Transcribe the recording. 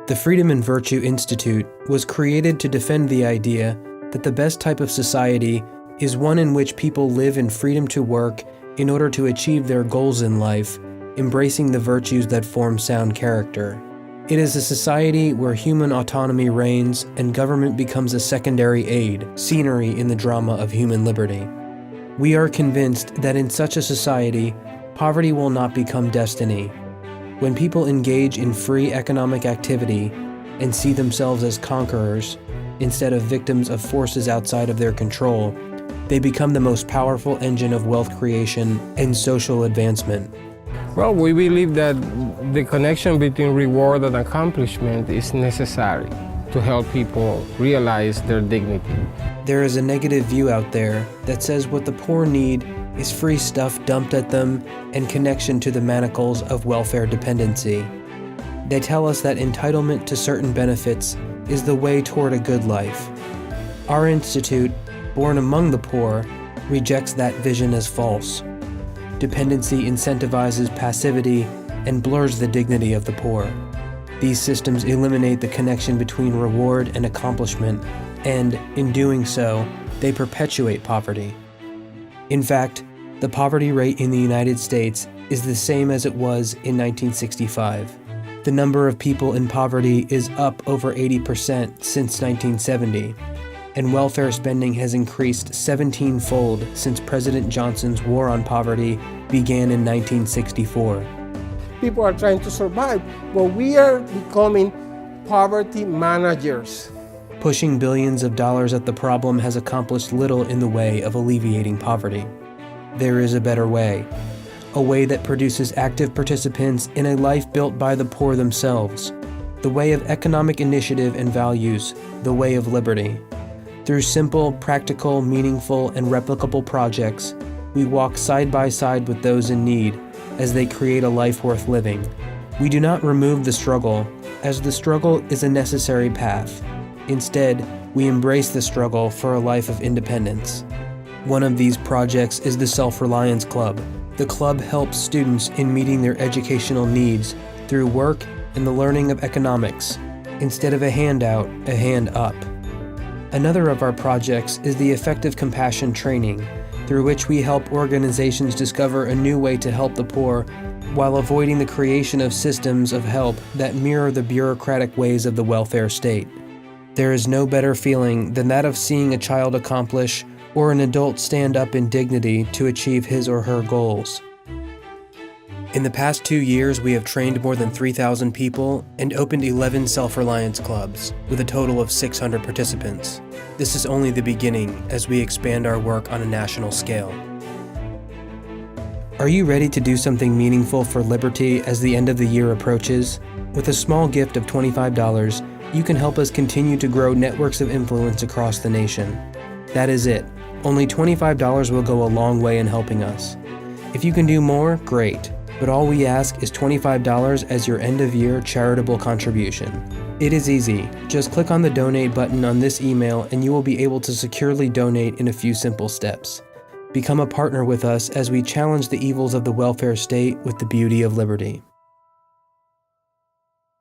The Freedom and Virtue Institute was created to defend the idea that the best type of society is one in which people live in freedom to work in order to achieve their goals in life, embracing the virtues that form sound character. It is a society where human autonomy reigns and government becomes a secondary aid, scenery in the drama of human liberty. We are convinced that in such a society, poverty will not become destiny. When people engage in free economic activity and see themselves as conquerors, instead of victims of forces outside of their control, they become the most powerful engine of wealth creation and social advancement. Well, we believe that the connection between reward and accomplishment is necessary to help people realize their dignity. There is a negative view out there that says what the poor need is free stuff dumped at them and connection to the manacles of welfare dependency. They tell us that entitlement to certain benefits is the way toward a good life. Our institute, born among the poor, rejects that vision as false. Dependency incentivizes passivity and blurs the dignity of the poor. These systems eliminate the connection between reward and accomplishment, and, in doing so, they perpetuate poverty. In fact, the poverty rate in the United States is the same as it was in 1965. The number of people in poverty is up over 80% since 1970, and welfare spending has increased 17-fold since President Johnson's war on poverty began in 1964. People are trying to survive, but we are becoming poverty managers. Pushing billions of dollars at the problem has accomplished little in the way of alleviating poverty. There is a better way, a way that produces active participants in a life built by the poor themselves, the way of economic initiative and values, the way of liberty. Through simple, practical, meaningful, and replicable projects, we walk side by side with those in need as they create a life worth living. We do not remove the struggle, as the struggle is a necessary path. Instead, we embrace the struggle for a life of independence. One of these projects is the Self-Reliance Club. The club helps students in meeting their educational needs through work and the learning of economics. Instead of a handout, a hand up. Another of our projects is the Effective Compassion Training, through which we help organizations discover a new way to help the poor while avoiding the creation of systems of help that mirror the bureaucratic ways of the welfare state. There is no better feeling than that of seeing a child accomplish or an adult stand up in dignity to achieve his or her goals. In the past 2 years, we have trained more than 3,000 people and opened 11 self-reliance clubs, with a total of 600 participants. This is only the beginning as we expand our work on a national scale. Are you ready to do something meaningful for liberty as the end of the year approaches? With a small gift of $25, you can help us continue to grow networks of influence across the nation. That is it. Only $25 will go a long way in helping us. If you can do more, great. But all we ask is $25 as your end-of-year charitable contribution. It is easy. Just click on the donate button on this email and you will be able to securely donate in a few simple steps. Become a partner with us as we challenge the evils of the welfare state with the beauty of liberty.